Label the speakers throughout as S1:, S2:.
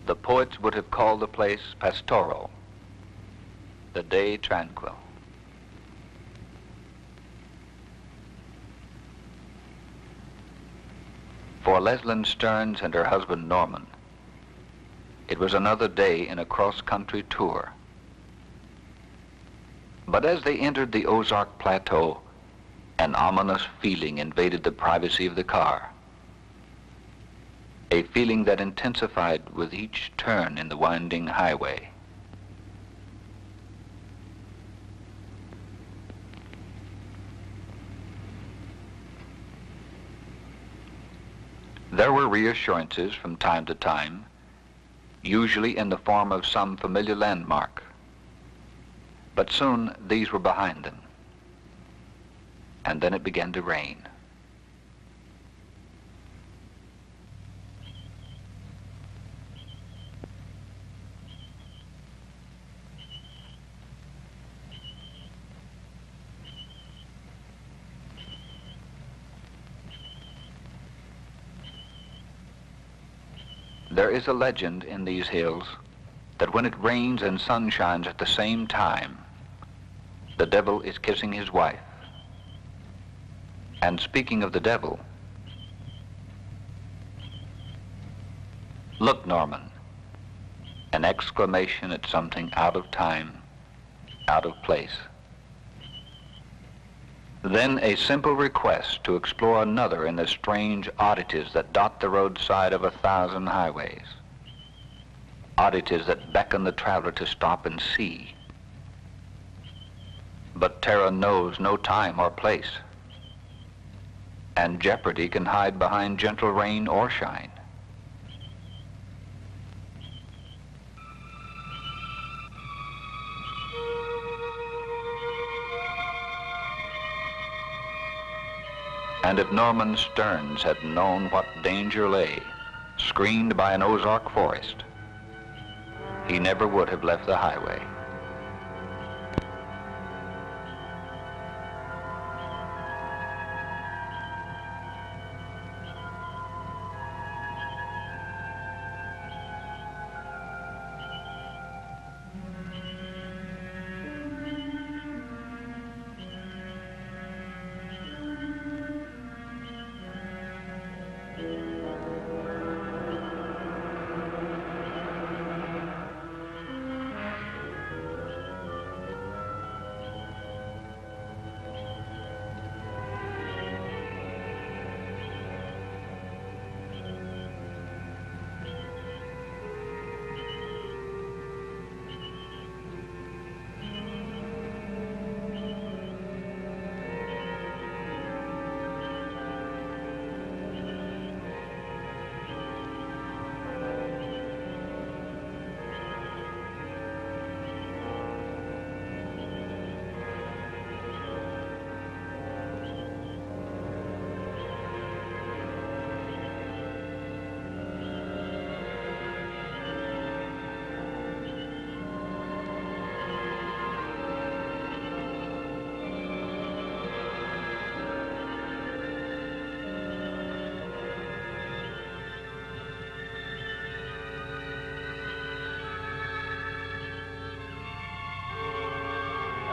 S1: The poets would have called the place pastoral, the day tranquil. For Leslyn Stearns and her husband Norman, it was another day in a cross-country tour. But as they entered the Ozark Plateau, an ominous feeling invaded the privacy of the car, a feeling that intensified with each turn in the winding highway. There were reassurances from time to time, usually in the form of some familiar landmark. But soon these were behind them, and then it began to rain. There is a legend in these hills that when it rains and sun shines at the same time, the devil is kissing his wife. And speaking of the devil, look, Norman, an exclamation at something out of time, out of place. Then a simple request to explore another in the strange oddities that dot the roadside of 1,000 highways. Oddities that beckon the traveler to stop and see. But terror knows no time or place, and jeopardy can hide behind gentle rain or shine. And if Norman Stearns had known what danger lay, screened by an Ozark forest, he never would have left the highway.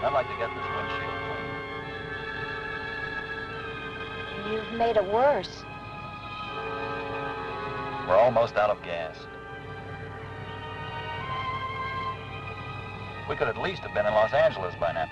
S2: I'd like to get this windshield cleaned.
S3: You've made it worse.
S2: We're almost out of gas. We could at least have been in Los Angeles by now.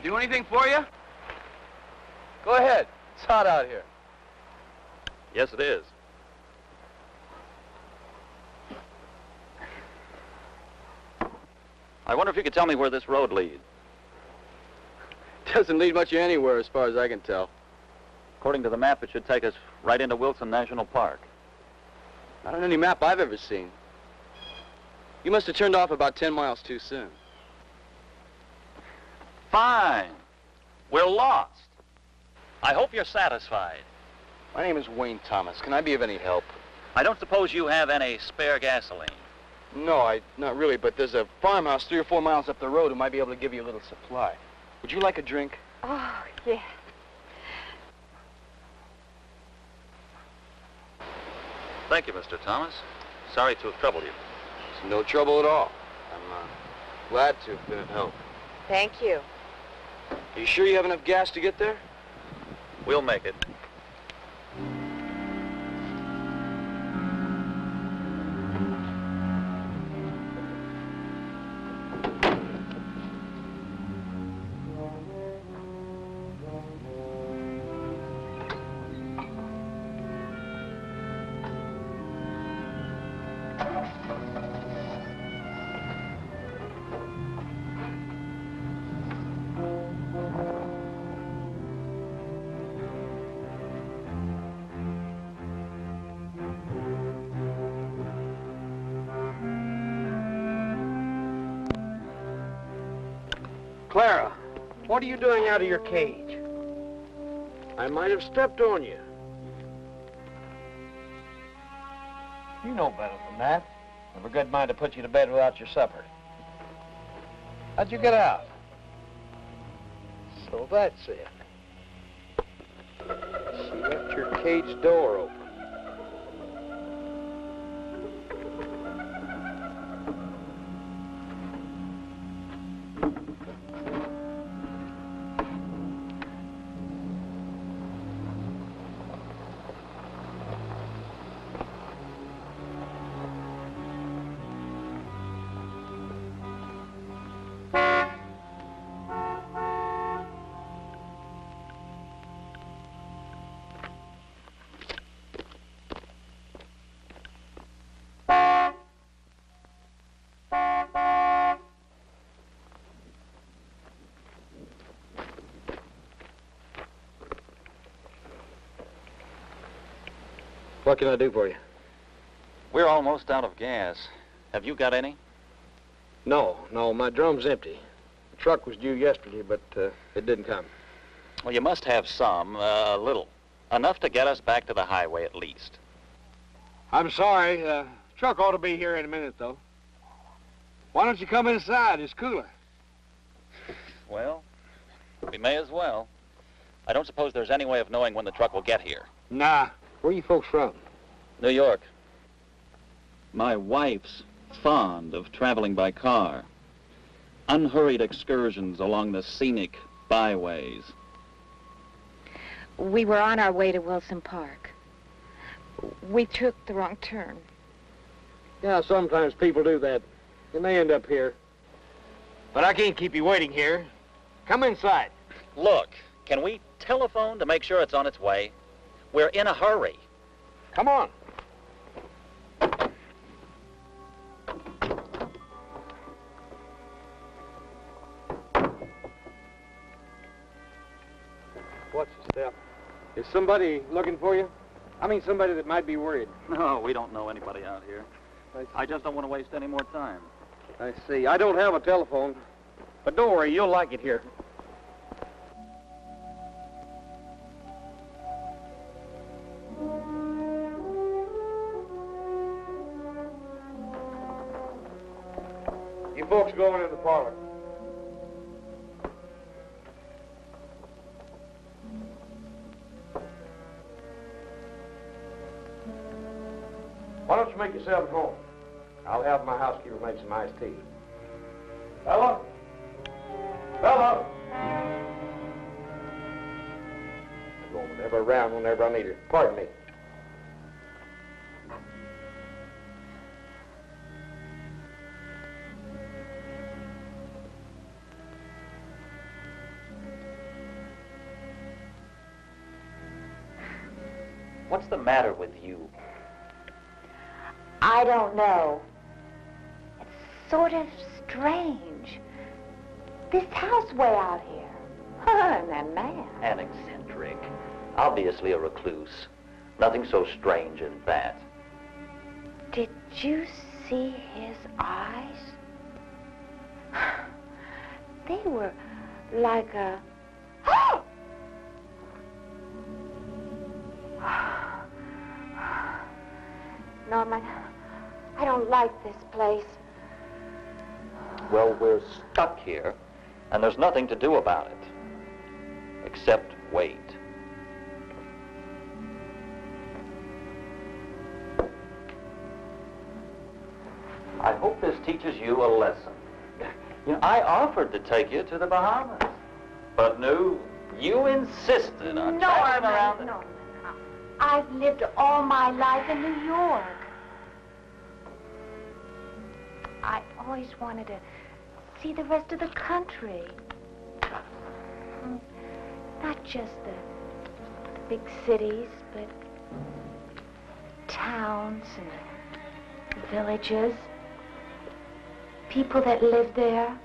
S3: I do anything for you? Go ahead. It's hot out here.
S2: Yes, it is. I wonder if you could tell me where this road leads.
S3: Doesn't lead much anywhere as far as I can tell.
S2: According to the map, it should take us right into Wilson National Park.
S3: Not on any map I've ever seen. You must have turned off about 10 miles too soon.
S2: Fine. We're lost. I hope you're satisfied.
S3: My name is Wayne Thomas. Can I be of any help?
S2: I don't suppose you have any spare gasoline.
S3: No, not really, but there's a farmhouse 3 or 4 miles up the road who might be able to give you a little supply. Would you like a drink?
S4: Oh, yes.
S2: Thank you, Mr. Thomas. Sorry to have troubled you.
S3: It's no trouble at all. I'm glad to have been of help.
S4: Thank you.
S3: Are you sure you have enough gas to get there?
S2: We'll make it.
S5: Clara, what are you doing out of your cage? I might have stepped on you. You know better than that. Never good mind to put you to bed without your supper. How'd you get out? So that's it. She left your cage door open.
S3: What can I do for you?
S2: We're almost out of gas. Have you got any?
S5: No, my drum's empty. The truck was due yesterday, but it didn't come.
S2: Well, you must have some, a little. Enough to get us back to the highway at least.
S5: I'm sorry. Truck ought to be here in a minute, though. Why don't you come inside? It's cooler.
S2: Well, we may as well. I don't suppose there's any way of knowing when the truck will get here.
S5: Nah. Where are you folks from?
S2: New York. My wife's fond of traveling by car. Unhurried excursions along the scenic byways.
S4: We were on our way to Wilson Park. We took the wrong turn.
S5: Yeah, sometimes people do that, and they end up here. But I can't keep you waiting here. Come inside.
S2: Look, can we telephone to make sure it's on its way? We're in a hurry.
S5: Come on. Watch your step. Is somebody looking for you? I mean somebody that might be worried.
S2: No, we don't know anybody out here. I just don't want to waste any more time.
S5: I see. I don't have a telephone. But don't worry, you'll like it here. You folks go in the parlor. Why don't you make yourself at home? I'll have my housekeeper make some iced tea. Bella? Bella? She's going never around whenever I need her. Pardon me.
S2: What's the matter with you?
S4: I don't know. It's sort of strange. This house way out here. And that man.
S2: An eccentric. Obviously a recluse. Nothing so strange in that.
S4: Did you see his eyes? They were like a... Norman, I don't like this place.
S2: Well, we're stuck here, and there's nothing to do about it. Except wait. I hope this teaches you a lesson. You know, I offered to take you to the Bahamas, but no, you insisted on driving around.
S4: No, I've lived all my life in New York. I always wanted to see the rest of the country. Not just the big cities, but towns and villages. People that live there.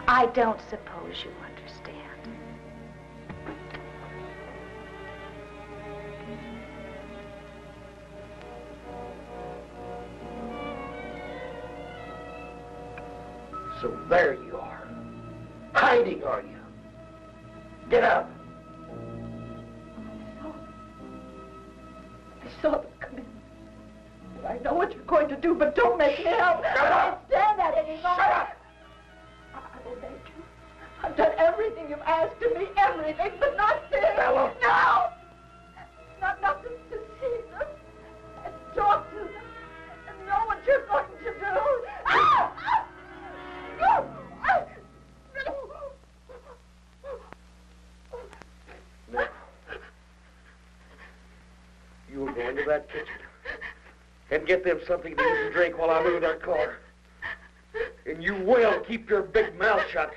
S4: I don't suppose you understand.
S5: So there you are. Hiding, are you? Get up.
S6: I saw them come in. I know what you're going to do, but don't make me help.
S5: Shut up!
S6: I can't stand that anymore.
S5: Shut up!
S6: I obeyed you. I've done everything you've asked of me, everything, but not this.
S5: Bella!
S6: No! Not nothing to see them and talk to them and know what you're going to do. Ah! Ah! No! Ah!
S5: Now, you will go into that kitchen and get them something to eat and drink while I move that car. And you will keep your big mouth shut.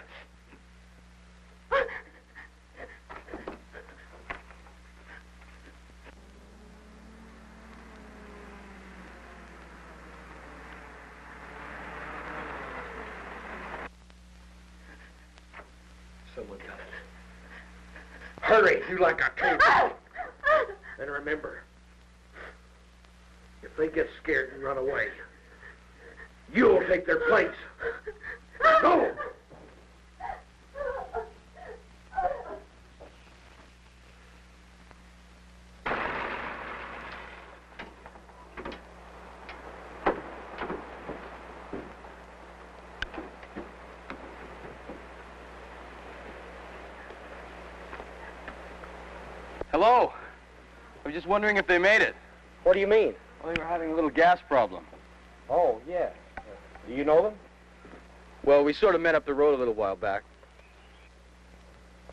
S5: Someone got it. Hurry, do like I told you. And remember, if they get scared and run away, you'll take their place. Go!
S3: Hello. I was just wondering if they made it.
S5: What do you mean?
S3: Well, they were having a little gas problem.
S5: Oh, yeah. Do you know them?
S3: Well, we sort of met up the road a little while back.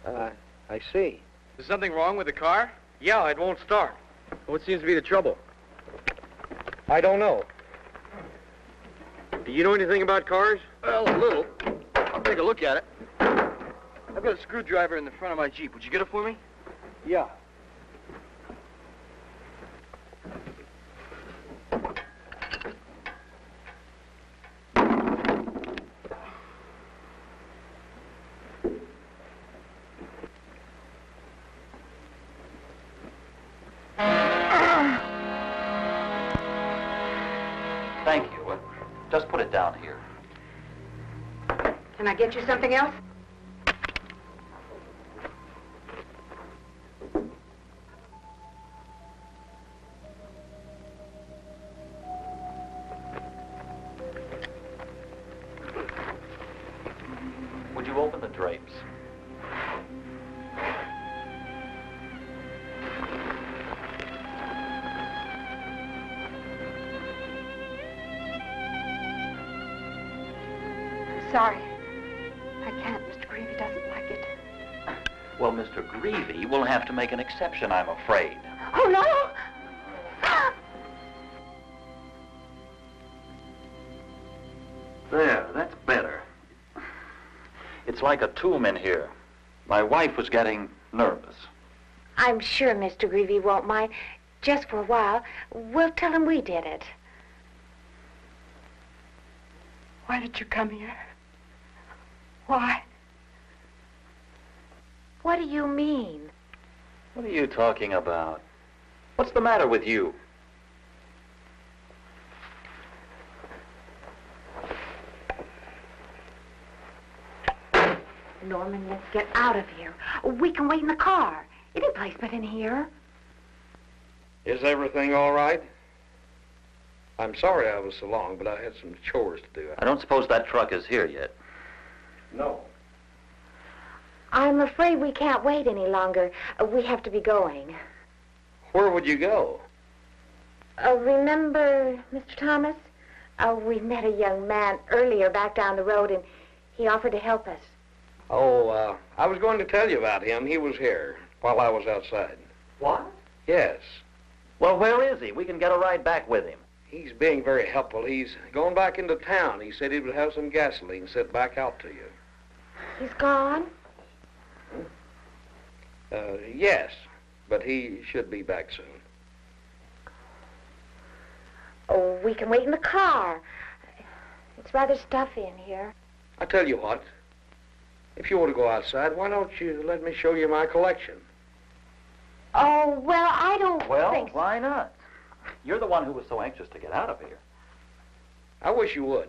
S5: I see.
S3: Is something wrong with the car?
S5: Yeah, it won't start.
S3: What seems to be the trouble?
S5: I don't know. Do you know anything about cars?
S3: Well, a little. I'll take a look at it. I've got a screwdriver in the front of my Jeep. Would you get it for me?
S5: Yeah.
S2: Thank you. Just put it down here.
S6: Can I get you something else?
S2: Would you open the drapes?
S6: Sorry. I can't. Mr. Greavy doesn't like it.
S2: Well, Mr. Greavy will have to make an exception, I'm afraid.
S6: Oh, no!
S2: There, that's better. It's like a tomb in here. My wife was getting nervous.
S4: I'm sure Mr. Greavy won't mind. Just for a while, we'll tell him we did it.
S6: Why did you come here? Why?
S4: What do you mean?
S2: What are you talking about? What's the matter with you?
S4: Norman, let's get out of here. We can wait in the car. Any place but in here.
S5: Is everything all right? I'm sorry I was so long, but I had some chores to do.
S2: I don't suppose that truck is here yet.
S5: No.
S4: I'm afraid we can't wait any longer. We have to be going.
S5: Where would you go?
S4: Remember, Mr. Thomas? We met a young man earlier back down the road, and he offered to help us.
S5: Oh, I was going to tell you about him. He was here while I was outside.
S2: What?
S5: Yes.
S2: Well, where is he? We can get a ride back with him.
S5: He's being very helpful. He's going back into town. He said he would have some gasoline sent back out to you.
S4: He's gone?
S5: Yes, but he should be back soon.
S4: Oh, we can wait in the car. It's rather stuffy in here.
S5: I tell you what, if you want to go outside, why don't you let me show you my collection?
S4: Oh, well, I don't
S2: Well,
S4: think so.
S2: why not? You're the one who was so anxious to get out of here.
S5: I wish you would.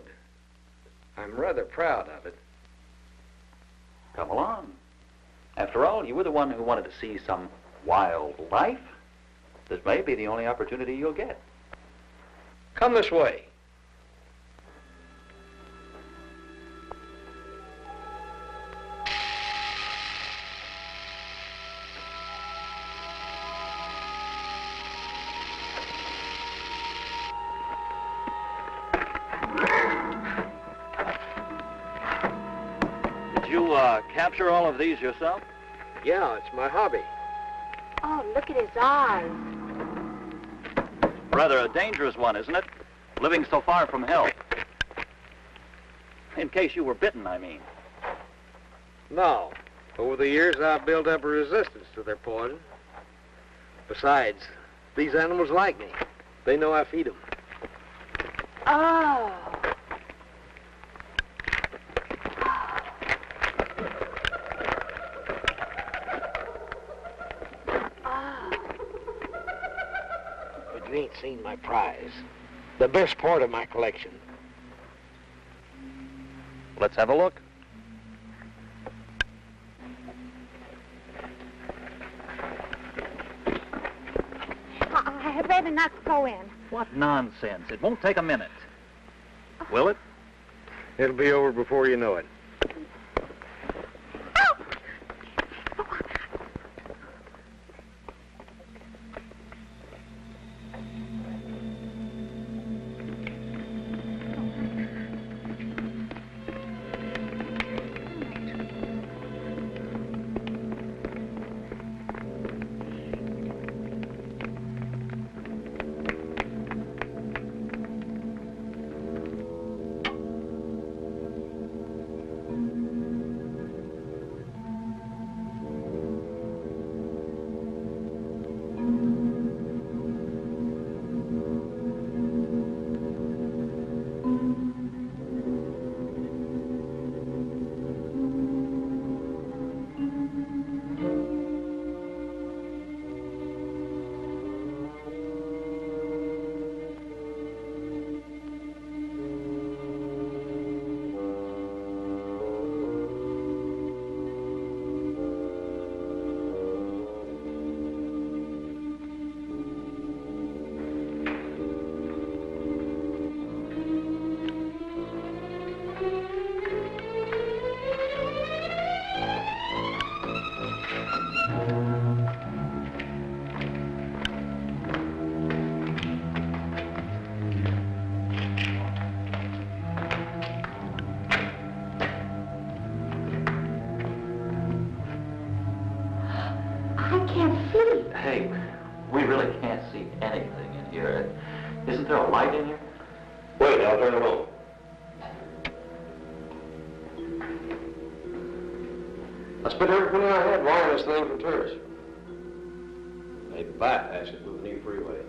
S5: I'm rather proud of it.
S2: Come along. After all, you were the one who wanted to see some wildlife. This may be the only opportunity you'll get.
S5: Come this way.
S2: Did you capture all of these yourself?
S5: Yeah, it's my hobby.
S4: Oh, look at his eyes.
S2: Rather a dangerous one, isn't it? Living so far from help. In case you were bitten, I mean.
S5: No. Over the years, I've built up a resistance to their poison. Besides, these animals like me. They know I feed them.
S4: Oh.
S5: But you ain't seen my prize. The best part of my collection.
S2: Let's have a look.
S4: I had rather not go in.
S2: What nonsense. It won't take a minute. Will it?
S5: It'll be over before you know it.
S2: Hey, we really can't see anything in here. Isn't there a light in here?
S5: Wait, I'll turn it on. I spent every penny I had wiring this thing for tourists. They bypass it with the new freeway.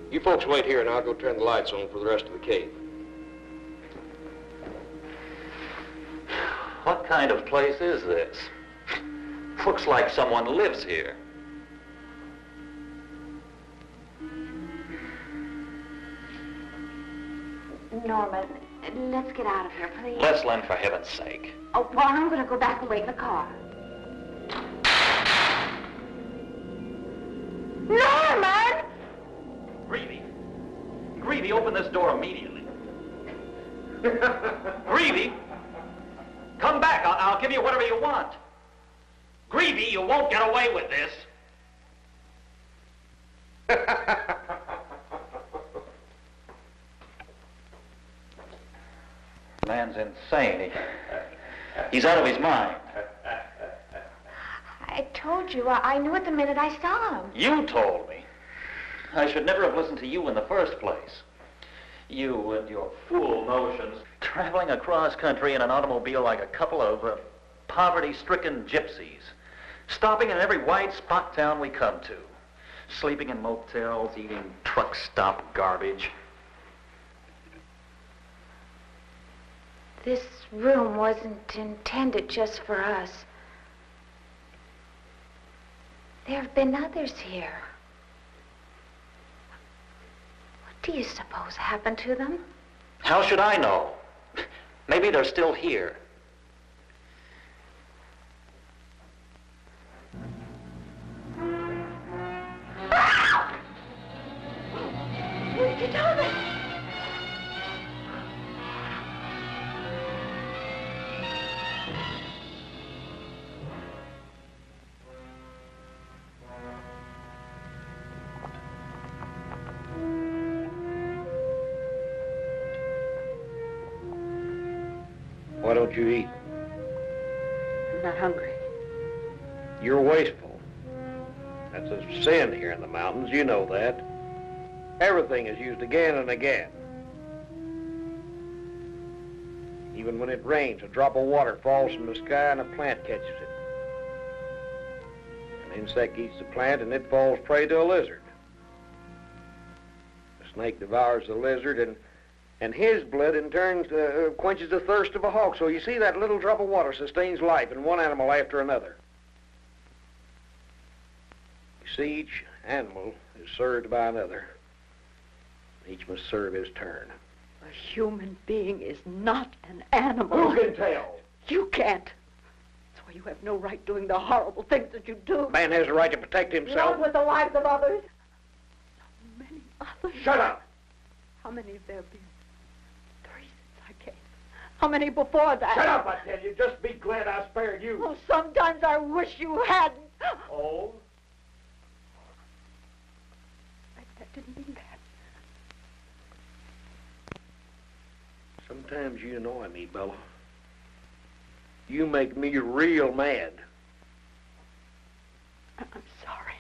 S5: You folks wait here and I'll go turn the lights on for the rest of the cave.
S2: What kind of place is this? Looks like someone lives here.
S4: Norman, let's get out of here, please.
S2: Leslyn, for heaven's sake.
S4: Oh, well, I'm going to go back and wait in the car. Norman!
S2: Greavy! Greavy, open this door immediately. Greavy! Come back. I'll give you whatever you want. Greavy, you won't get away with this. Man's insane. He's out of his mind.
S4: I told you. I knew it the minute I saw him.
S2: You told me. I should never have listened to you in the first place. You and your fool notions. Traveling across country in an automobile like a couple of poverty-stricken gypsies. Stopping in every white spot town we come to. Sleeping in motels, eating truck stop garbage.
S4: This room wasn't intended just for us. There have been others here. What do you suppose happened to them?
S2: How should I know? Maybe they're still here.
S4: What did you tell me?
S5: Why don't you eat?
S6: I'm not hungry.
S5: You're wasteful. That's a sin here in the mountains, you know that. Everything is used again and again. Even when it rains, a drop of water falls from the sky and a plant catches it. An insect eats the plant and it falls prey to a lizard. The snake devours the lizard and his blood in turn quenches the thirst of a hawk. So you see, that little drop of water sustains life in one animal after another. You see, each animal is served by another. Each must serve his turn.
S6: A human being is not an animal.
S5: Who can tell?
S6: You can't. That's why you have no right doing the horrible things that you do.
S5: Man has a right to protect himself.
S6: Not with the lives of others. So many others.
S5: Shut up!
S6: How many have there been? 3 since I came. How many before that?
S5: Shut up, I tell you. Just be glad I spared you.
S6: Oh, sometimes I wish you hadn't.
S5: Oh?
S6: I didn't mean that.
S5: Sometimes you annoy me, Bella. You make me real mad.
S6: I'm sorry.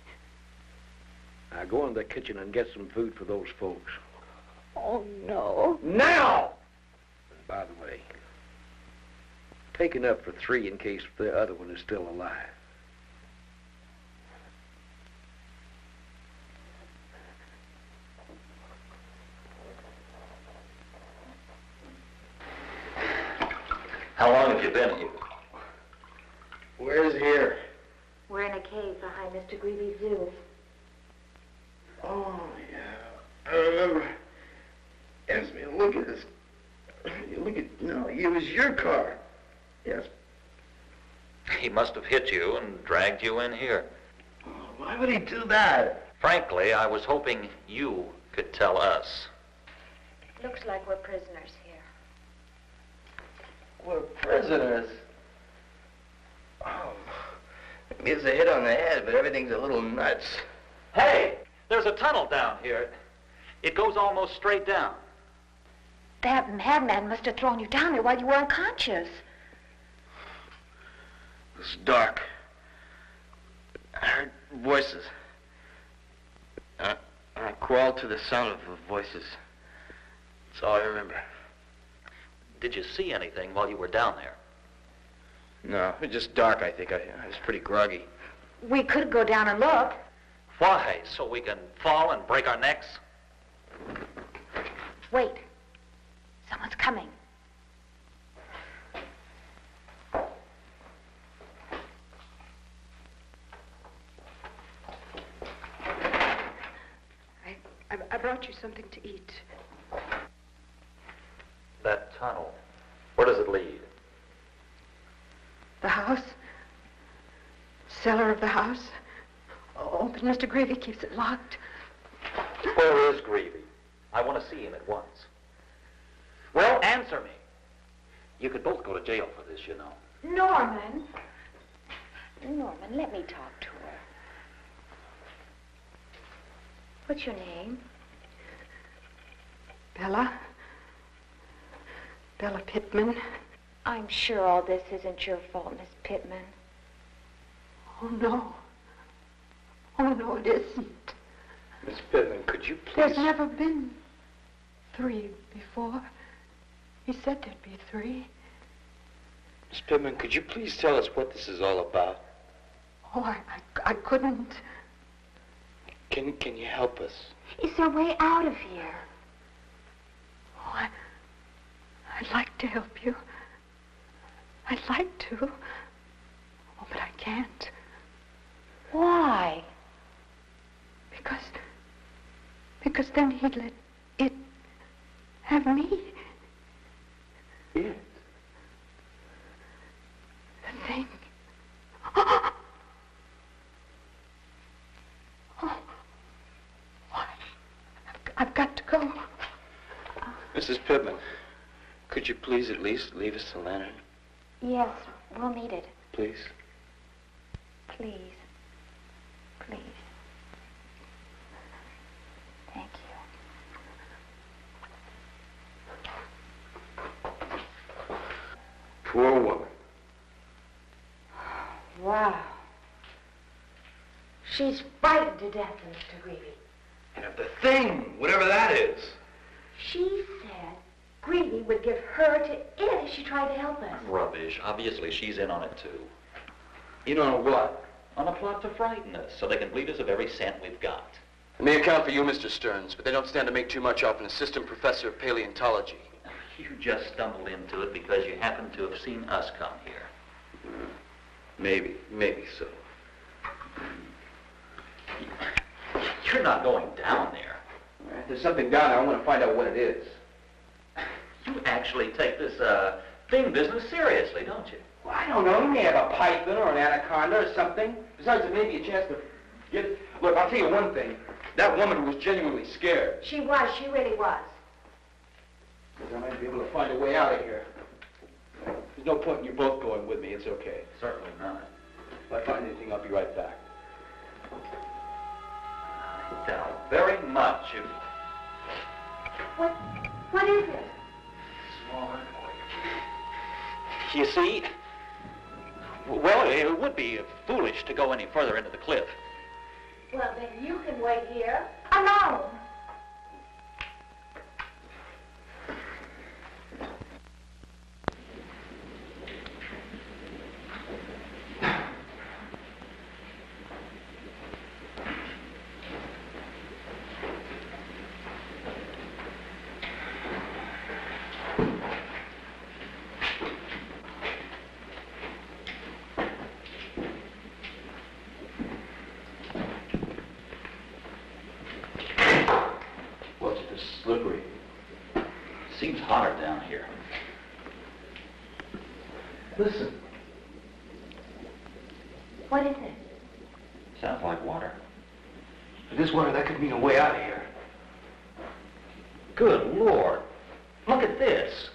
S5: Now go in the kitchen and get some food for those folks.
S6: Oh, no.
S5: Now! And by the way, take enough for 3 in case the other one is still alive.
S2: How long have you been here?
S3: Where's here?
S4: We're in a cave behind Mr. Greavy's zoo.
S3: Oh, yeah. I remember. Yes, man, look at this. Look at, no, it was your car. Yes.
S2: He must have hit you and dragged you in here.
S3: Oh, why would he do that?
S2: Frankly, I was hoping you could tell us.
S4: Looks like we're prisoners here.
S3: We're prisoners. Oh, it's a hit on the head, but everything's a little nuts.
S2: Hey, there's a tunnel down here. It goes almost straight down.
S4: That madman must have thrown you down there while you were unconscious.
S3: It was dark. I heard voices. I crawled to the sound of the voices. That's all I remember.
S2: Did you see anything while you were down there?
S3: No, it was just dark, I think. I was pretty groggy.
S4: We could go down and look.
S2: Why? So we can fall and break our necks?
S4: Wait. Someone's coming.
S6: I brought you something to eat.
S2: That tunnel, where does it lead?
S6: The house. Cellar of the house. Oh, but Mr. Gravy keeps it locked.
S2: Where is Greavy? I want to see him at once. Well, answer me. You could both go to jail for this, you know.
S4: Norman, let me talk to her. What's your name?
S6: Bella. Bella Pittman.
S4: I'm sure all this isn't your fault, Miss Pittman.
S6: Oh, no. Oh, no, it isn't.
S3: Miss Pittman, could you please...
S6: There's never been 3 before. He said there'd be 3.
S3: Miss Pittman, could you please tell us what this is all about?
S6: Oh, I couldn't.
S3: Can you help us?
S4: Is there a way out of here?
S6: Oh, I'd like to help you. I'd like to. Oh, but I can't.
S4: Why?
S6: Because then he'd let it have me.
S3: It?
S6: The thing. Oh. I've got to go.
S3: Mrs. Pittman, could you please at least leave us the lantern?
S4: Yes, we'll need it.
S3: Please?
S4: Please. Please. Thank you.
S3: Poor woman.
S4: Wow. She's frightened to death, Mr. Greavy.
S3: And if the thing, whatever that is...
S4: She said Greavy would give her to it if she tried to help us.
S2: Rubbish. Obviously, she's in on it, too.
S3: You know what?
S2: On a plot to frighten us, so they can bleed us of every cent we've got.
S7: It may account for you, Mr. Stearns, but they don't stand to make too much off an assistant professor of paleontology.
S2: You just stumbled into it because you happened to have seen us come here.
S3: Maybe so.
S2: You're not going down there.
S3: If there's something down there, I want to find out what it is.
S2: You actually take this, thing business seriously, don't you?
S3: Well, I don't know. You may have a python or an anaconda or something. Besides, there may be a chance to get it. Look, I'll tell you one thing. That woman was genuinely scared.
S4: She really was.
S3: I might be able to find a way out of here. There's no point in you both going with me. It's okay.
S2: Certainly not.
S3: If I find anything, I'll be right back.
S2: I doubt very much if...
S4: What is it?
S3: Small earthquake.
S2: You see, well, it would be foolish to go any further into the cliff.
S4: Well, then you can wait here alone.
S3: Slippery.
S2: Seems hotter down here.
S3: Listen.
S4: What is it?
S2: Sounds like water.
S3: If this water, that could mean a way out of here.
S2: Good Lord. Look at this.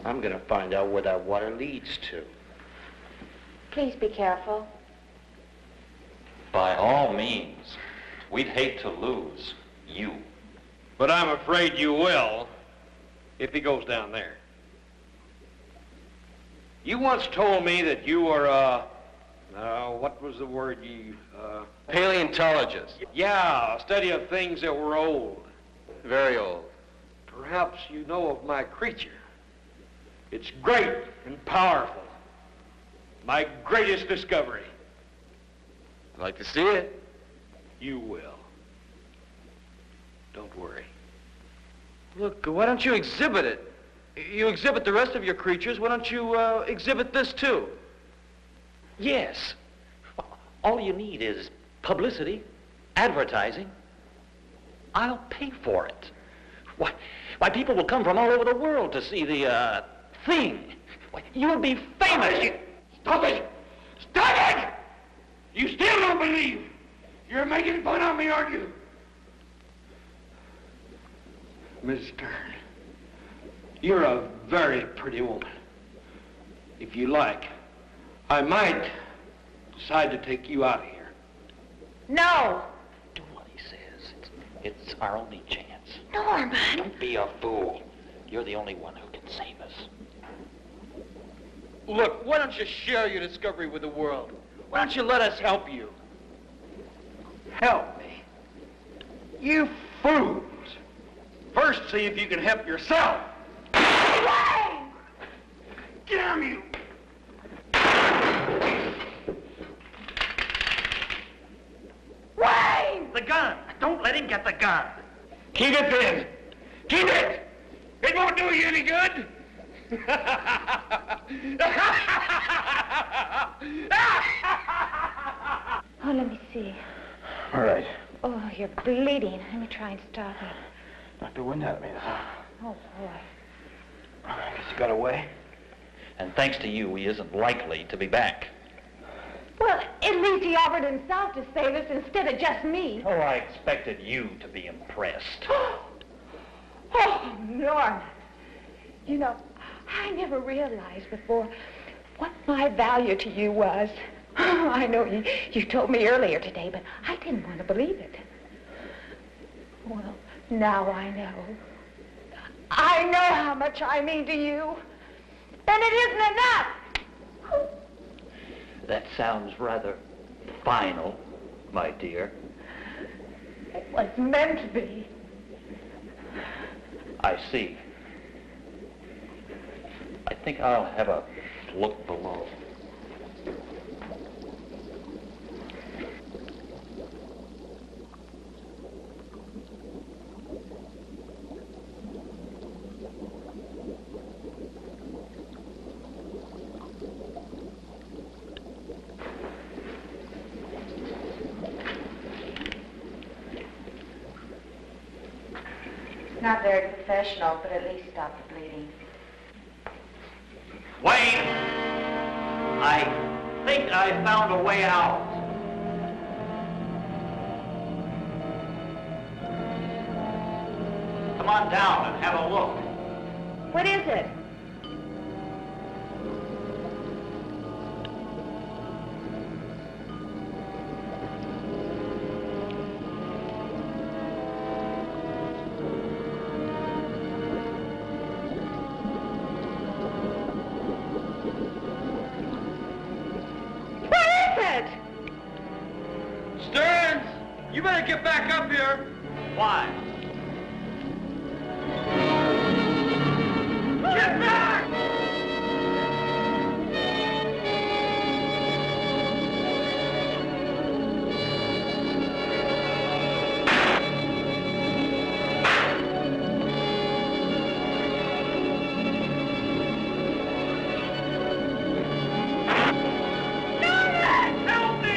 S8: I'm gonna find out where that water leads to.
S4: Please be careful.
S2: By all means. We'd hate to lose you.
S5: But I'm afraid you will if he goes down there. You once told me that you were, what was the word you,
S7: Paleontologist.
S5: Yeah, a study of things that were old.
S7: Very old.
S5: Perhaps you know of my creature. It's great and powerful. My greatest discovery.
S7: I'd like to see it.
S5: You will. Don't worry.
S3: Look, why don't you exhibit it? You exhibit the rest of your creatures. Why don't you exhibit this too?
S2: Yes. All you need is publicity, advertising. I'll pay for it. Why, people will come from all over the world to see the thing. Why, you'll be famous.
S3: Stop it! Stop it! You still don't believe. You're making fun of me, aren't you? Miss Stern, you're a very pretty woman. If you like, I might decide to take you out of here.
S4: No!
S2: Do what he says. It's our only chance.
S4: Norman!
S2: Don't be a fool. You're the only one who can save us.
S3: Look, why don't you share your discovery with the world? Why don't you let us help you? Help me? You fools! First, see if you can help yourself.
S4: Wayne!
S3: Damn you!
S4: Wayne!
S2: The gun! Don't let him get the gun!
S3: Keep it then! Keep it! It won't do you any good!
S4: Oh, let me see.
S3: All right.
S4: Oh, you're bleeding. Let me try and stop it.
S3: Knocked the wind out of me, huh?
S4: Oh, boy.
S3: I guess you got away.
S2: And thanks to you, he isn't likely to be back.
S4: Well, at least he offered himself to save us instead of just me.
S2: Oh, I expected you to be impressed.
S4: Oh, Norman. You know, I never realized before what my value to you was. I know you told me earlier today, but I didn't want to believe it. Well, now I know. I know how much I mean to you. And it isn't enough.
S2: That sounds rather final, my dear.
S4: It was meant to be.
S2: I see. I think I'll have a look below.
S4: Not very professional, but at least stop the bleeding.
S2: Wayne! I think I found a way out. Come on down and have a look.
S4: What is it?
S3: Stearns, you better get back up here.
S2: Why?
S3: Get back!
S2: Help me!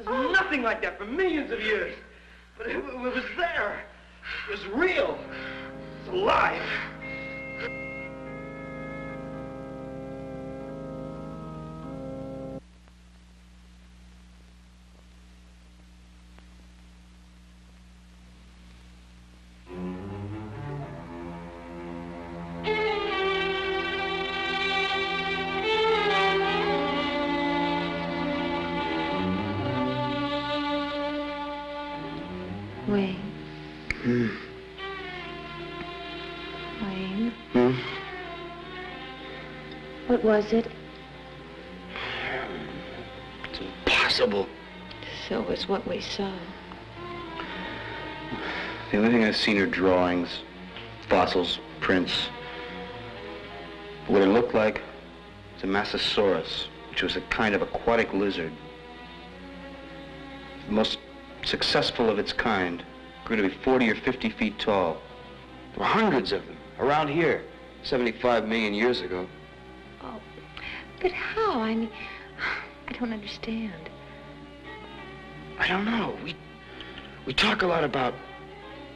S3: There's nothing like that for millions of years. But it was there. It was real. It's alive.
S4: Wayne. Wayne. What was it?
S8: It's impossible.
S4: So was what we saw.
S8: The only thing I've seen are drawings, fossils, prints. What it looked like was a Massasaurus, which was a kind of aquatic lizard. The most successful of its kind, grew to be 40 or 50 feet tall. There were hundreds of them around here 75 million years ago.
S4: Oh, but how? I mean, I don't understand.
S8: I don't know. We talk a lot about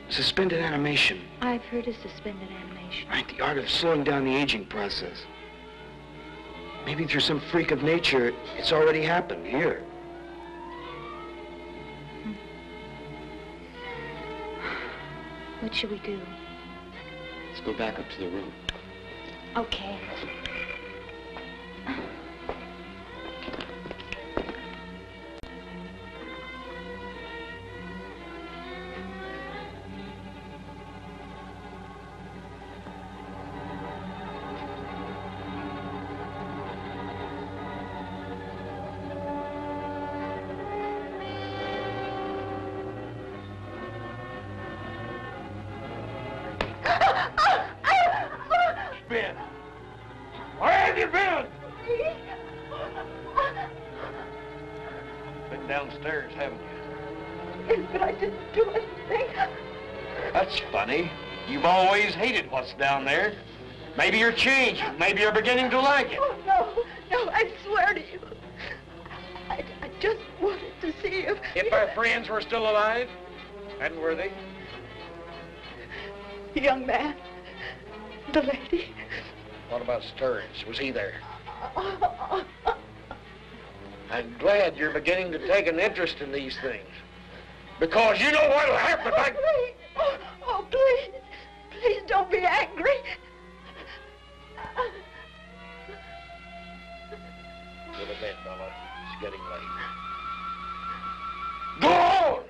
S8: suspended animation.
S4: I've heard of suspended animation.
S8: Right, the art of slowing down the aging process. Maybe through some freak of nature, it's already happened here.
S4: What should we do?
S8: Let's go back up to the room.
S4: Okay.
S3: Ben, where have you been? Been downstairs, haven't you?
S6: Yes, but I didn't do anything.
S3: That's funny. You've always hated what's down there. Maybe you're changed. Maybe you're beginning to like it.
S6: Oh, no, I swear to you. I just wanted to see if
S3: our friends were still alive, and were they?
S6: The young man, the lady.
S3: What about Stearns? Was he there? I'm glad you're beginning to take an interest in these things. Because you know what'll happen if I...
S6: Please. Oh, please. Please don't be angry.
S3: Go to bed, Bella. It's getting late. Go on!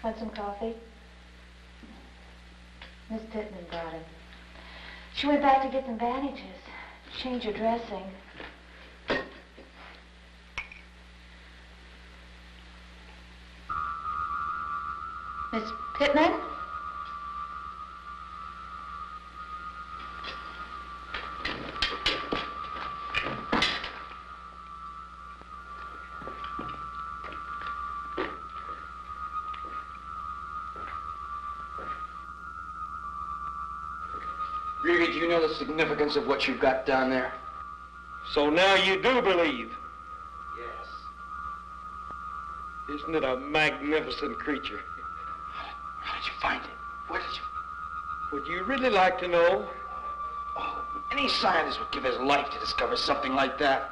S4: Want some coffee? Miss Pittman brought him. She went back to get some bandages, change her dressing. Miss Pittman?
S8: Gregory, do you know the significance of what you've got down there?
S3: So now you do believe?
S8: Yes.
S3: Isn't it a magnificent creature?
S8: How did you find it? Where did you...
S3: Would you really like to know?
S8: Oh, any scientist would give his life to discover something like that.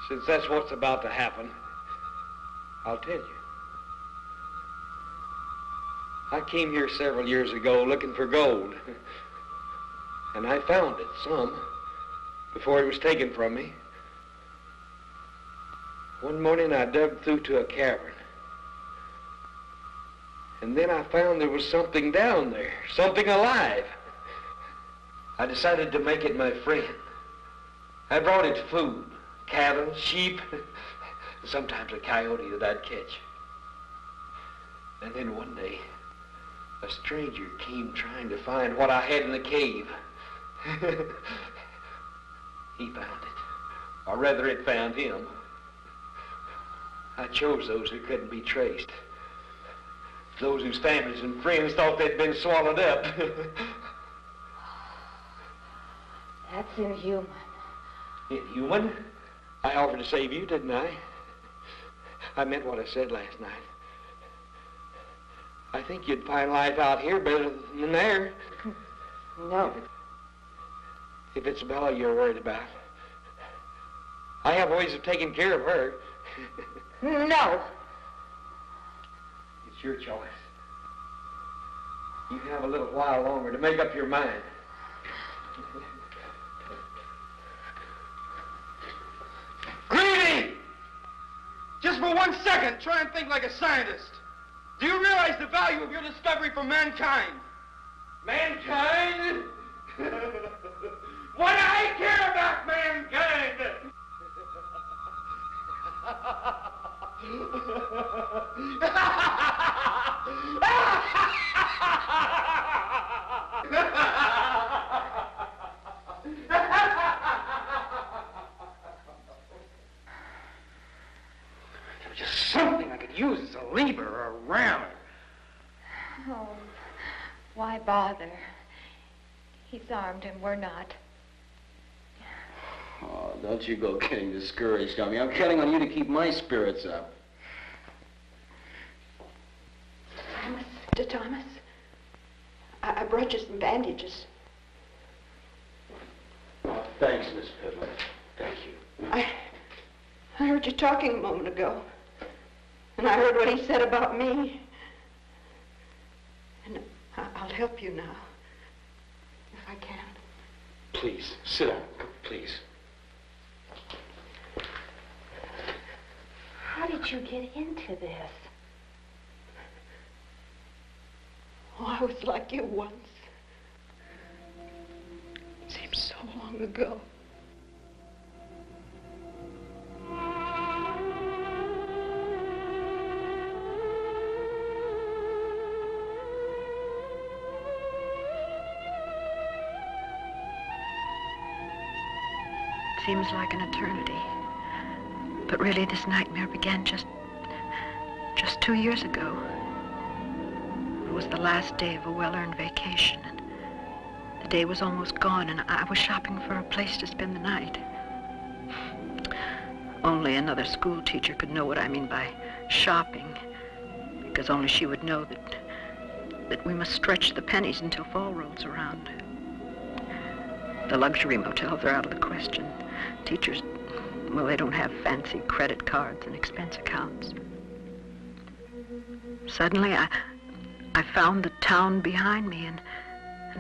S3: Since that's what's about to happen, I'll tell you. I came here several years ago looking for gold. And I found it, some, before it was taken from me. One morning I dug through to a cavern. And then I found there was something down there, something alive. I decided to make it my friend. I brought it food, cattle, sheep, sometimes a coyote that I'd catch. And then one day, a stranger came trying to find what I had in the cave. He found it, or rather it found him. I chose those who couldn't be traced. Those whose families and friends thought they'd been swallowed up.
S4: That's inhuman.
S3: Inhuman? I offered to save you, didn't I? I meant what I said last night. I think you'd find life out here better than there.
S4: No.
S3: If it's Bella you're worried about, I have ways of taking care of her.
S4: No.
S3: It's your choice. You have a little while longer to make up your mind.
S9: Greedy! Just for 1 second, try and think like a scientist. Do you realize the value of your discovery for mankind?
S3: Mankind? What do I care about mankind?
S9: Just something I could use as a lever or a ram.
S4: Oh, why bother? He's armed and we're not.
S7: Oh, don't you go getting discouraged on me. I'm counting on you to keep my spirits up.
S6: Mr. Thomas, I brought you some bandages.
S7: Oh, thanks, Miss Piddler. Thank you.
S6: I heard you talking a moment ago. And I heard what he said about me. And I'll help you now, if I can.
S7: Please, sit down. Please.
S4: How did you get into this?
S6: Oh, I was like you once. It seems so long ago.
S10: Seems like an eternity. But really, this nightmare began just 2 years ago. It was the last day of a well-earned vacation, and the day was almost gone, and I was shopping for a place to spend the night. Only another school teacher could know what I mean by shopping, because only she would know that we must stretch the pennies until fall rolls around. The luxury motels are out of the question. Teachers, well, they don't have fancy credit cards and expense accounts. Suddenly, I found the town behind me, and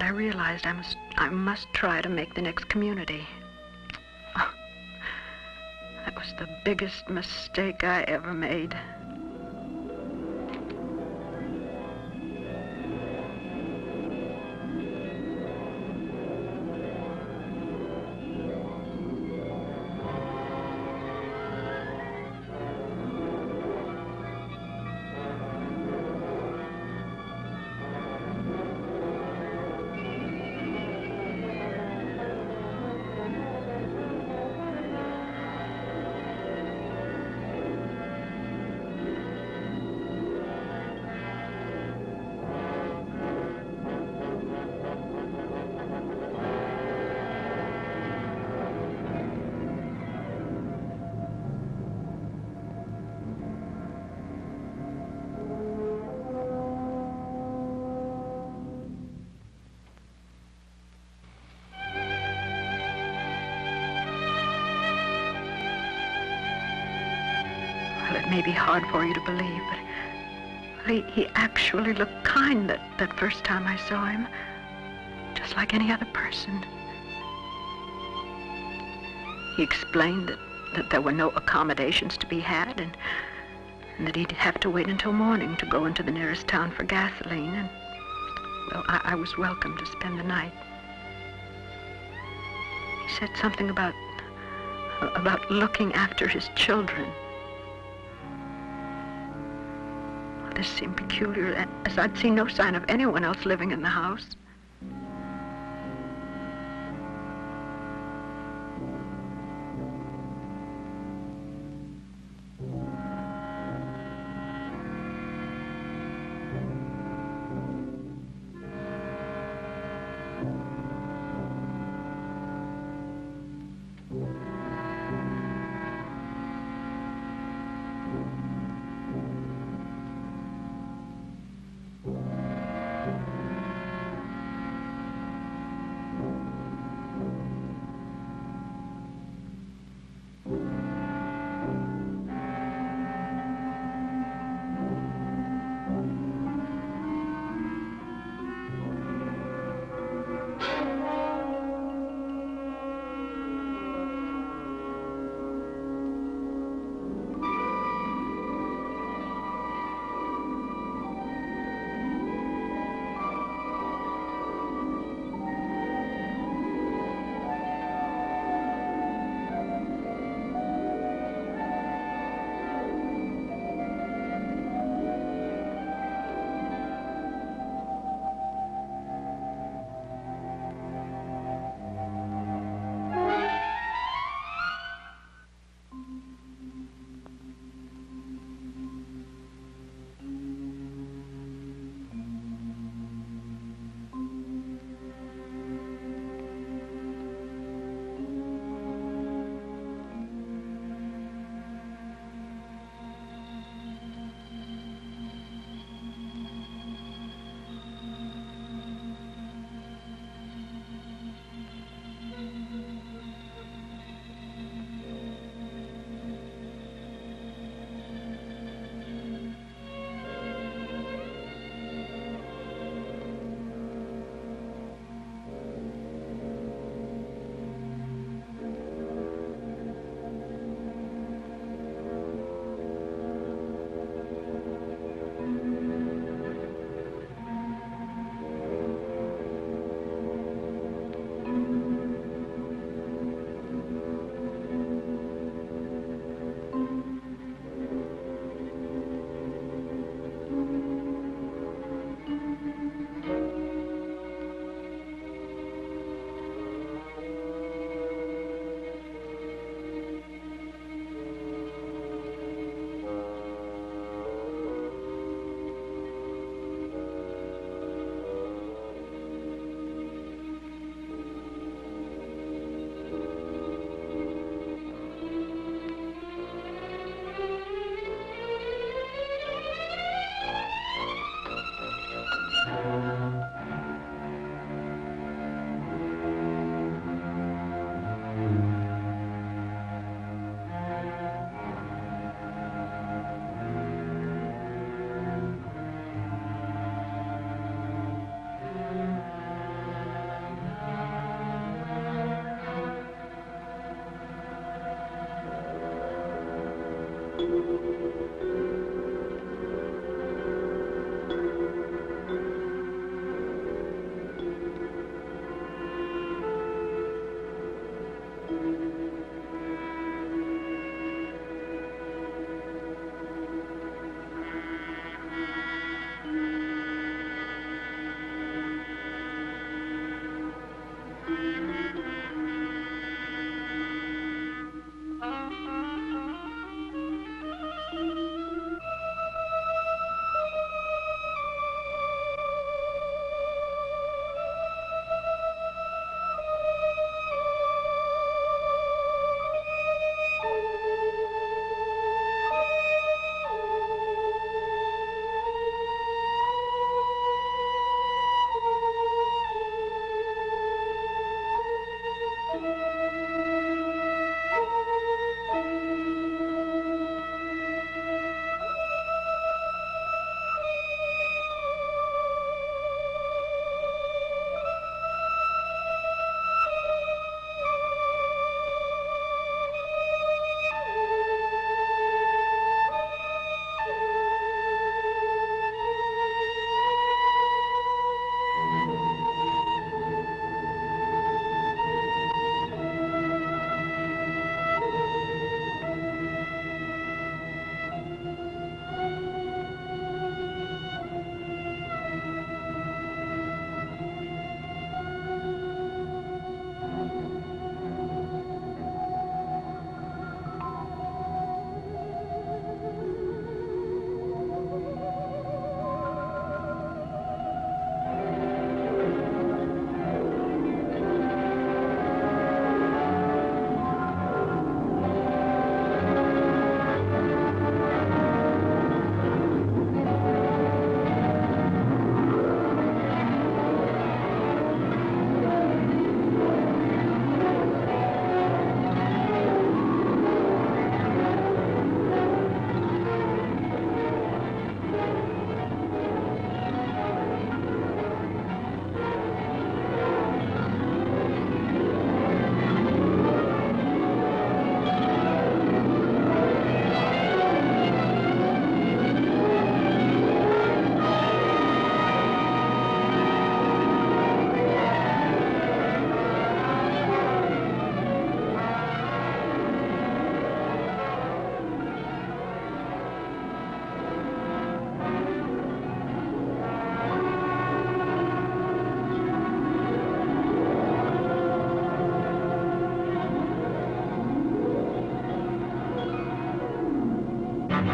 S10: I realized I must try to make the next community. Oh, that was the biggest mistake I ever made. It may be hard for you to believe, but he actually looked kind that first time I saw him, like any other person. He explained that that there were no accommodations to be had, and that he'd have to wait until morning to go into the nearest town for gasoline. And, well, I was welcome to spend the night. He said something about looking after his children. Well, this seemed peculiar, as I'd seen no sign of anyone else living in the house. And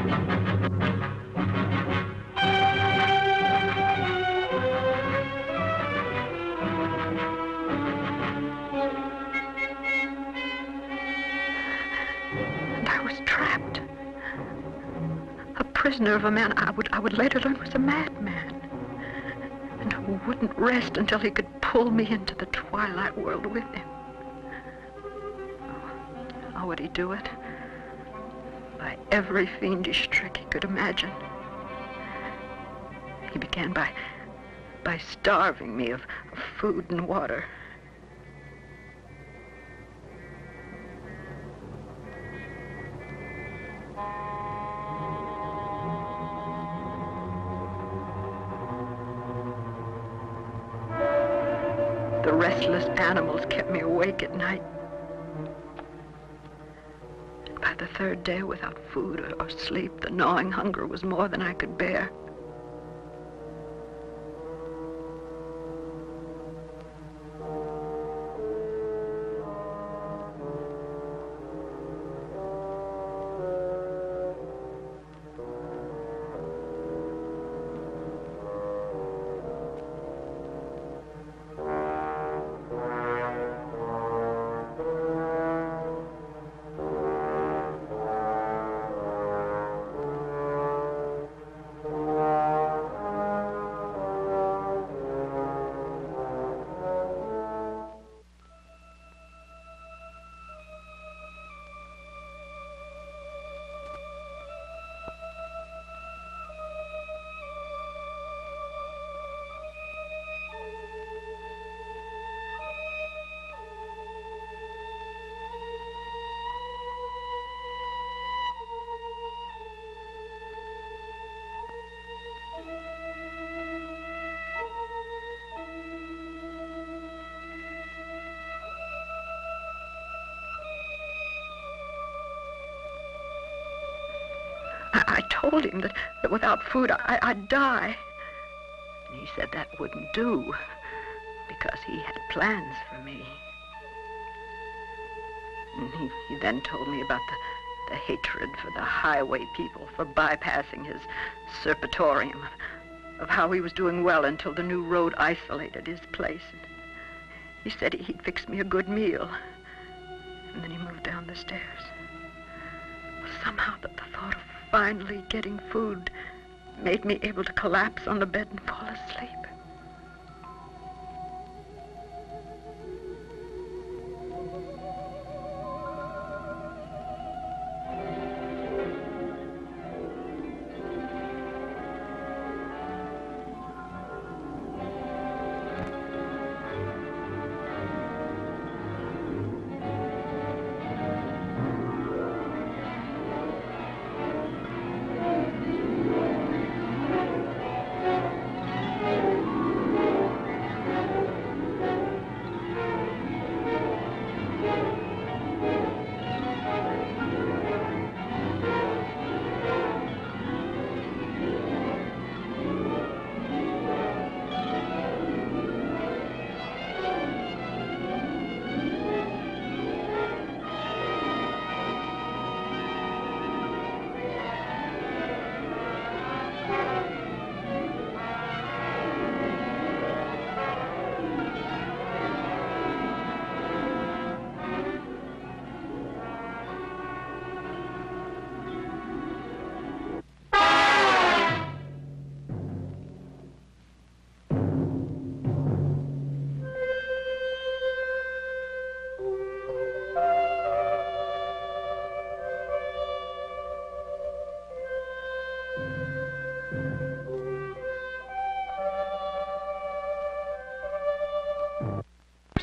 S10: I was trapped. A prisoner of a man I would later learn was a madman. And who wouldn't rest until he could pull me into the twilight world with him. How would he do it? By every fiendish trick he could imagine. He began by starving me of food and water. The restless animals kept me awake at night. And by the third day, without food or sleep, the gnawing hunger was more than I could bear. I told him that without food I'd die. And he said that wouldn't do, because he had plans for me. And he then told me about the hatred for the highway people for bypassing his serpetorium, of how he was doing well until the new road isolated his place. And he said he'd fix me a good meal. And then he moved down the stairs. Somehow the thought of finally getting food made me able to collapse on the bed and fall asleep.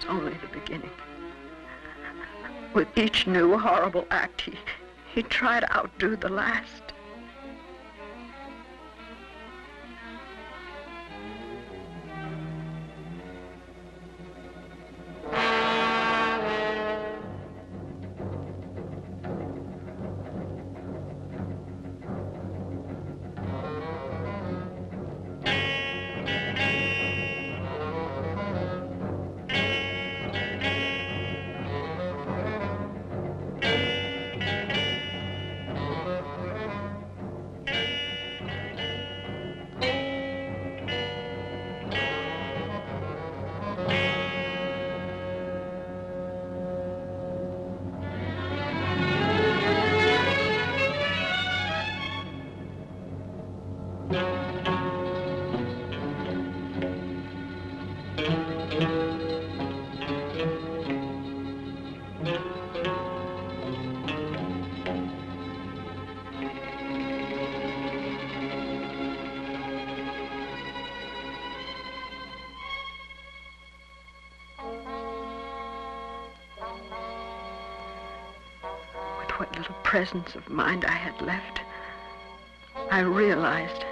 S10: Only the beginning. With each new horrible act, he tried to outdo the last. presence of mind I had left, I realized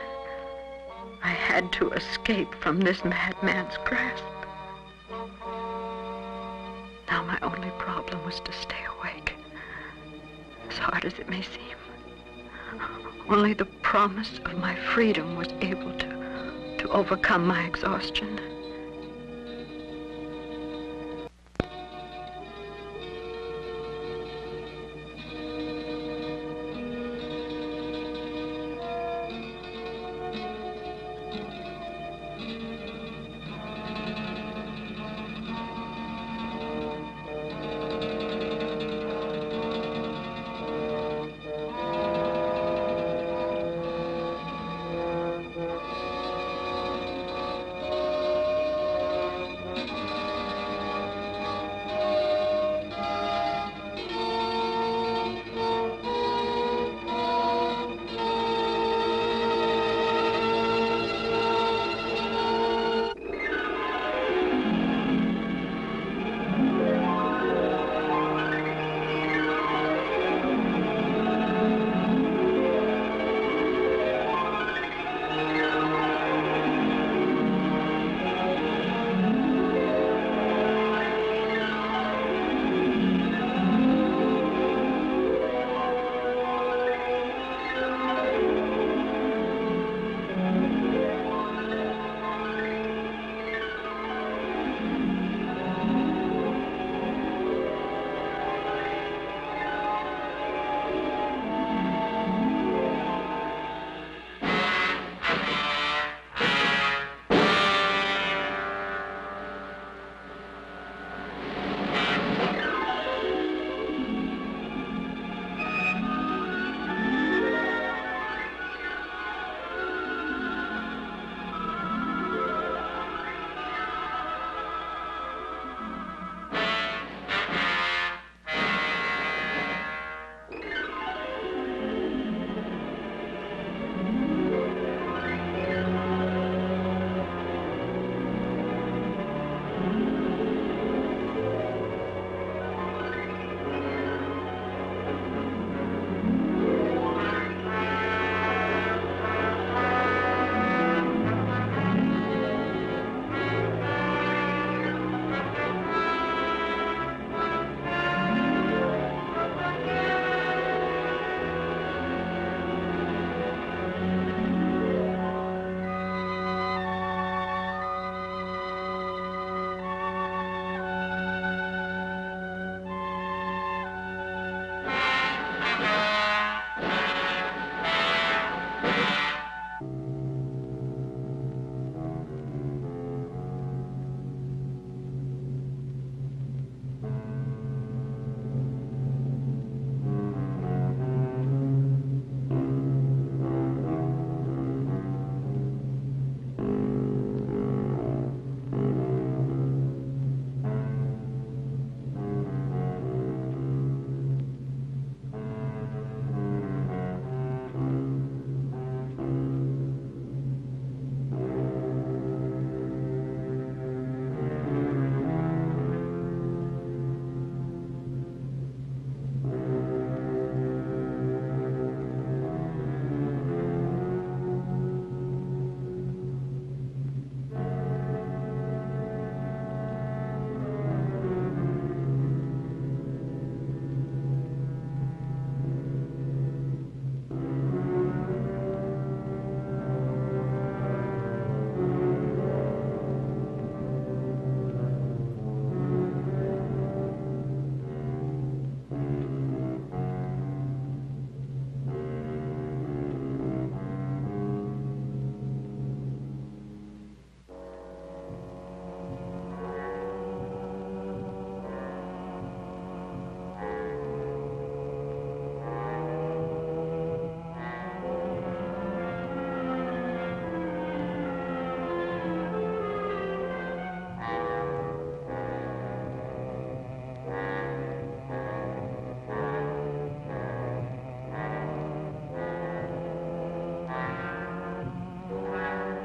S10: I had to escape from this madman's grasp. Now my only problem was to stay awake, as hard as it may seem. Only the promise of my freedom was able to overcome my exhaustion.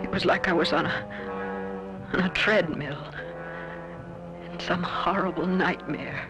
S10: It was like I was on a treadmill in some horrible nightmare.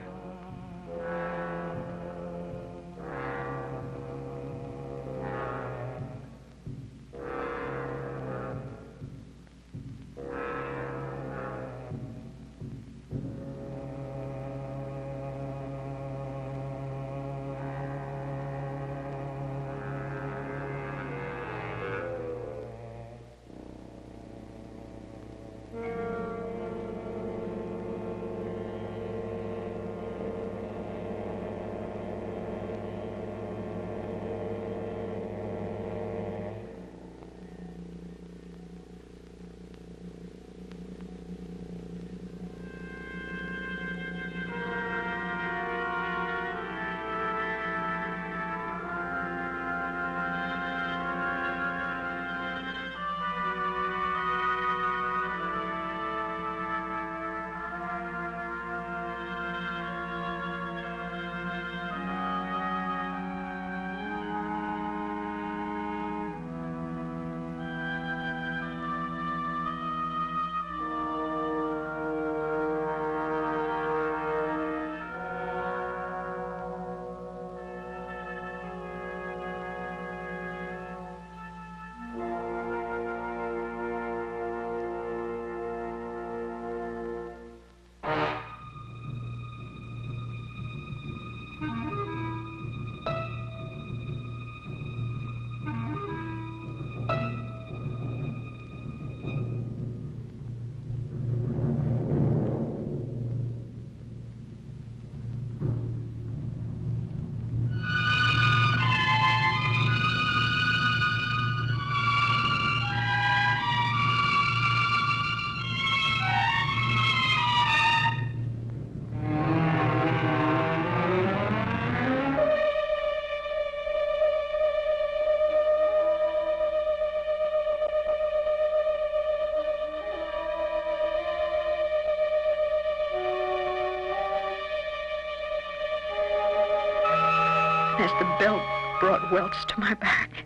S10: the belt brought welts to my back,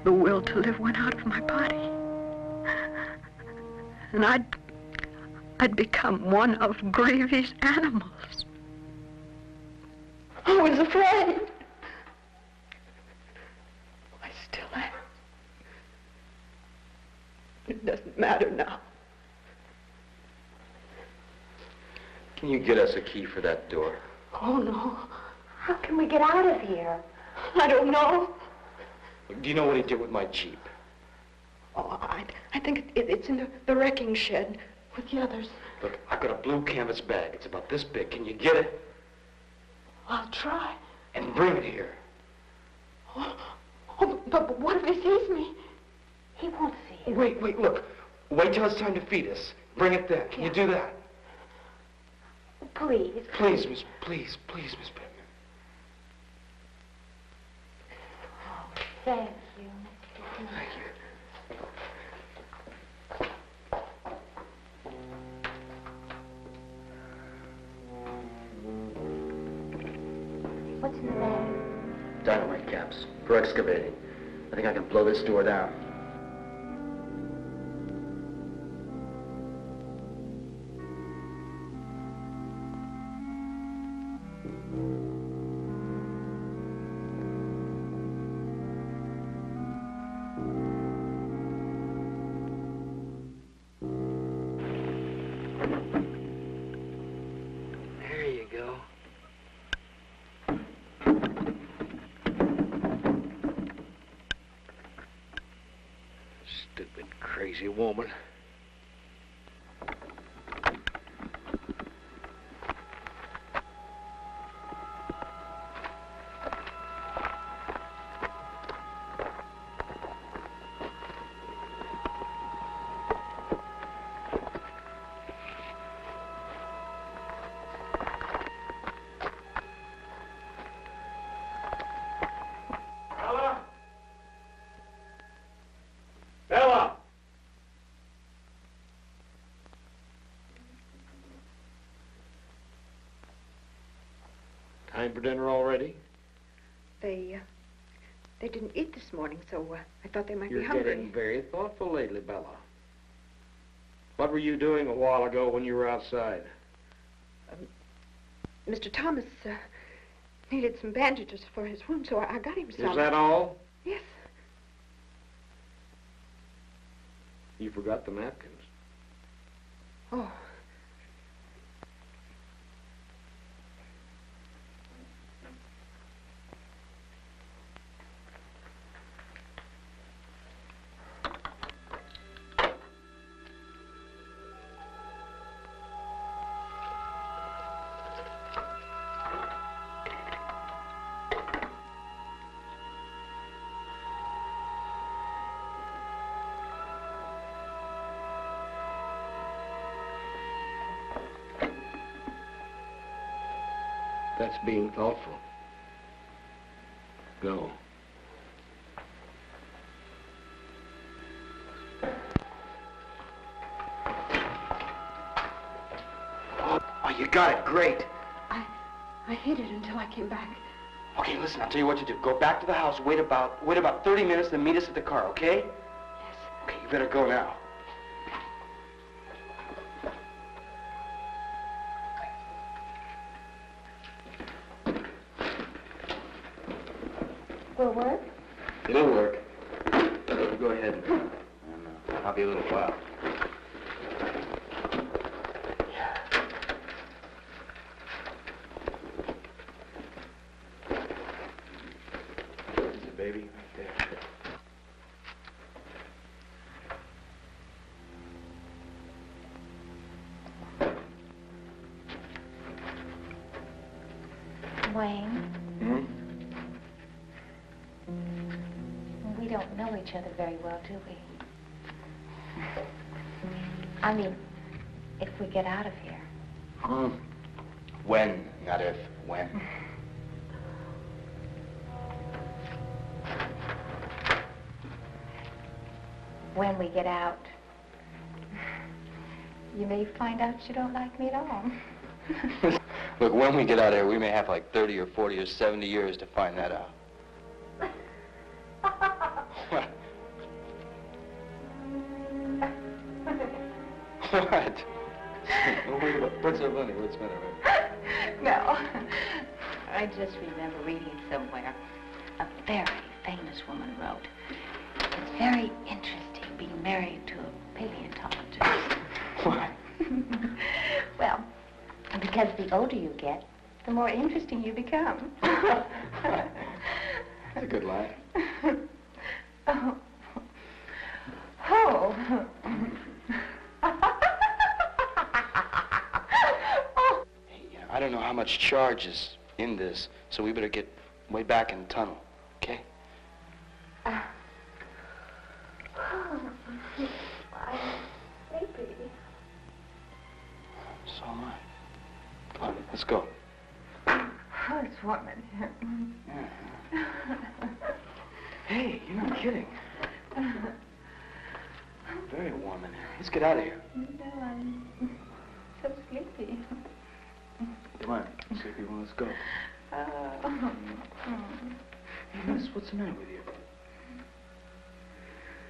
S10: the will to live went out of my body. And I'd become one of Greavy's animals.
S4: I was afraid. I still am. It doesn't matter now.
S7: Can you get us a key for that door?
S4: Oh, no.
S6: How can we get out of here?
S4: I don't know.
S5: Do you know what he did with my Jeep?
S4: Oh, I think it's in the wrecking shed with the others.
S5: Look, I've got a blue canvas bag. It's about this big. Can you get it?
S4: I'll try.
S5: And bring it here.
S4: Oh, but what if he sees me?
S6: He won't see you.
S5: Wait, look. Wait till it's time to feed us. Bring it then. Can you do that?
S6: Please.
S5: Please, Miss Pittman.
S6: Oh, thank you, Mr. Dean.
S5: Thank you.
S6: What's in the bag?
S7: Dynamite caps for excavating. I think I can blow this door down.
S5: There you go. Stupid, crazy woman.
S9: Bella!
S5: Time for dinner already?
S10: They didn't eat this morning, so I thought they might
S5: You're
S10: be hungry.
S5: getting very thoughtful lately, Bella. What were you doing a while ago when you were outside?
S10: Mr. Thomas needed some bandages for his wound, so I got him some.
S5: Is that all?
S10: Yes.
S5: You forgot the napkins.
S10: Oh.
S5: That's being thoughtful. Go. Oh, you got it. Great.
S10: I hid it until I came back.
S5: Okay, listen, I'll tell you what to do. Go back to the house, wait about 30 minutes, then meet us at the car, okay?
S10: Yes.
S5: Okay, you better go now.
S6: Will it work?
S7: It'll work. Go ahead, and I'll be a little while. There's the baby right there.
S6: Wayne,
S5: Hmm?
S6: we don't know each other very well, do we? I mean, if we get out of here.
S7: When, not if. When.
S6: When we get out, you may find out you don't like me at all.
S7: Look, when we get out of here, we may have like 30 or 40 or 70 years to find that out. What? What? What's so funny? What's the matter?
S4: No. I just remember reading somewhere a very famous woman wrote, "It's very interesting being married to a paleontologist."
S7: What?
S4: Well, because the older you get, the more interesting you become.
S7: That's a good line.
S4: Oh. Oh.
S7: Hey, you know, I don't know how much charge is in this, so we better get way back in the tunnel, okay?
S4: I'm sleepy.
S7: So am I. Come on, let's go.
S4: Oh, it's warm in here.
S7: Yeah. Hey, you're not kidding. Very warm in here. Let's get out of here.
S4: No, I'm so sleepy.
S7: Come on, sleepy one, let's go. Hey, Miss, what's the matter with you?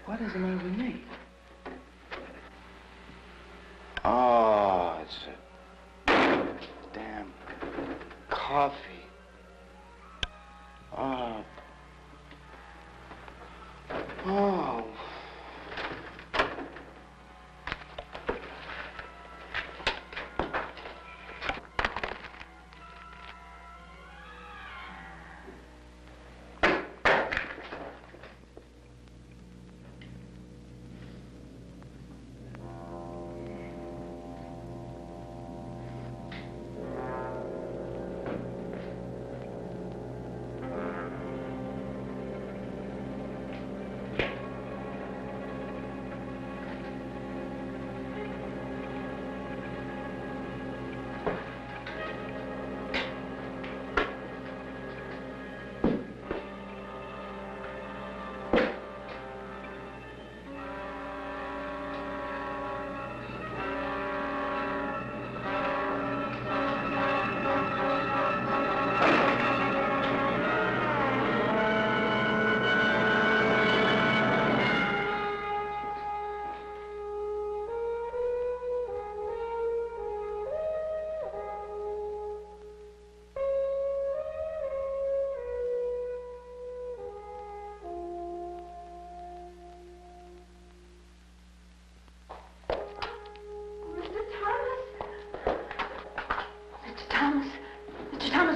S7: What is the matter with me? Oh, it's a damn coffee. Oh. Oh.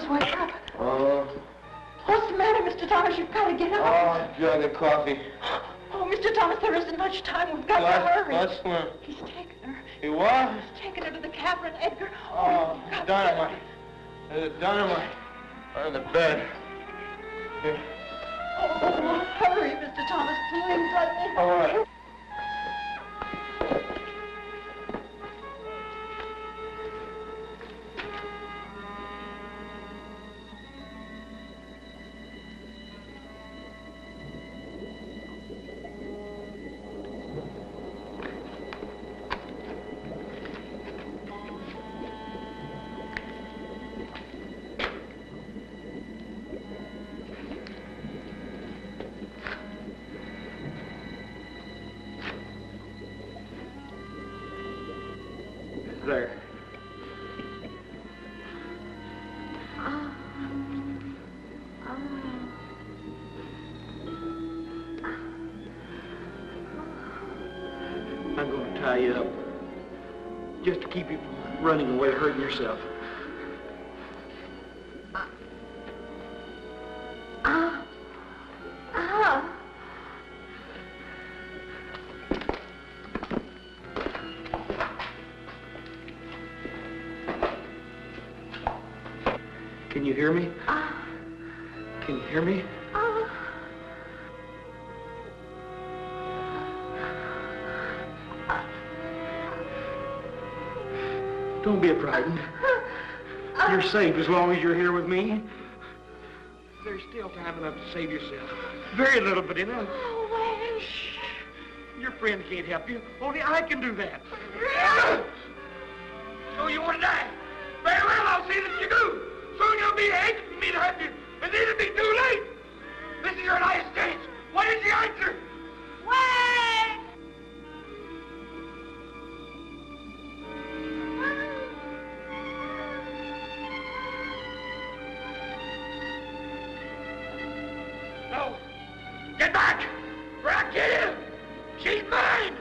S4: Wake up.
S7: Oh.
S4: What's the matter, Mr. Thomas? You've got to get up.
S7: Oh, jug of coffee.
S4: Oh, Mr. Thomas, there isn't much time. We've got to hurry.
S7: What's one?
S4: He's taken her.
S7: You what?
S4: He's taken her to the cavern, Edgar.
S7: Oh, dynamite. There's dynamite on the bed. Here.
S4: Oh, hurry, Mr. Thomas. Please let me.
S7: All right. There. I'm going to tie you up, just to keep you from running away, hurting yourself. Can you hear me? Can you hear me? Don't be frightened. You're safe as long as you're here with me. There's still time enough to save yourself. Very little, but enough.
S4: Oh, wait.
S7: Shh. Your friend can't help you. Only I can do that. So you want to die? Very well, I'll
S9: see that you do. Soon you'll be hating me to have you, and it'll be too late. This is your United States. What is the answer?
S6: Wait!
S9: No. Get back, or I'll kill you. She's mine.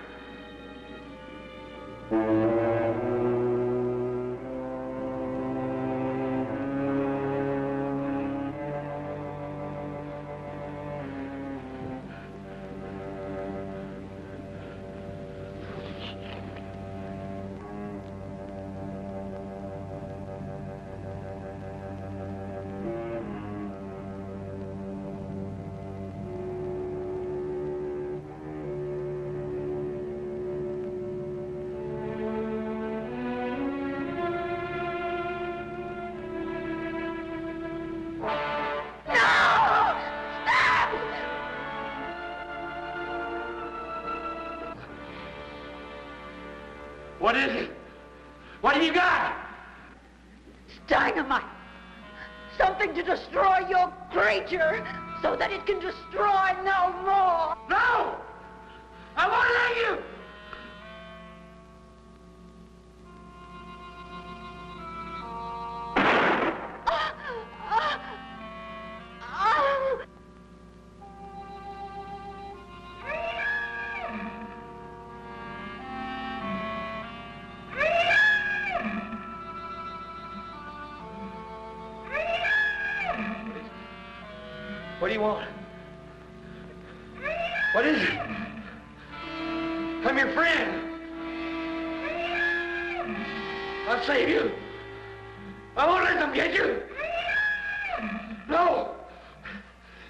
S9: What is it? What have you got?
S6: It's dynamite. Something to destroy your creature so that it can destroy no more.
S9: No! I won't let you! What do you want? What is it? I'm your friend. I'll save you. I won't let them get you. No!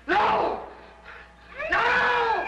S9: No! No!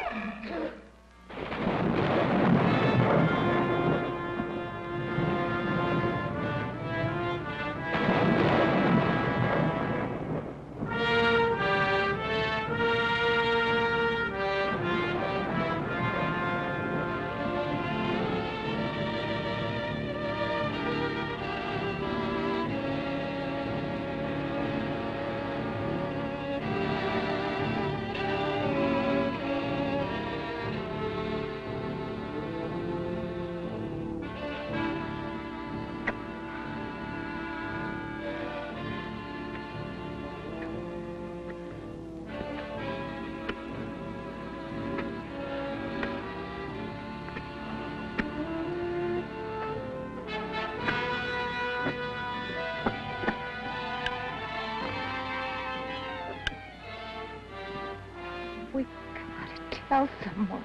S4: We gotta tell someone.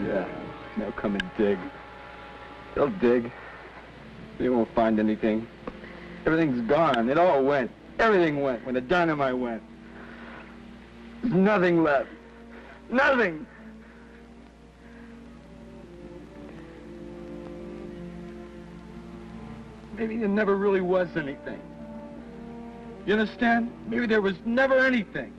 S11: Yeah, they'll come and dig. They'll dig. They won't find anything. Everything's gone. It all went. Everything went when the dynamite went. There's nothing left. Nothing! Maybe there never really was anything. You understand? Maybe there was never anything.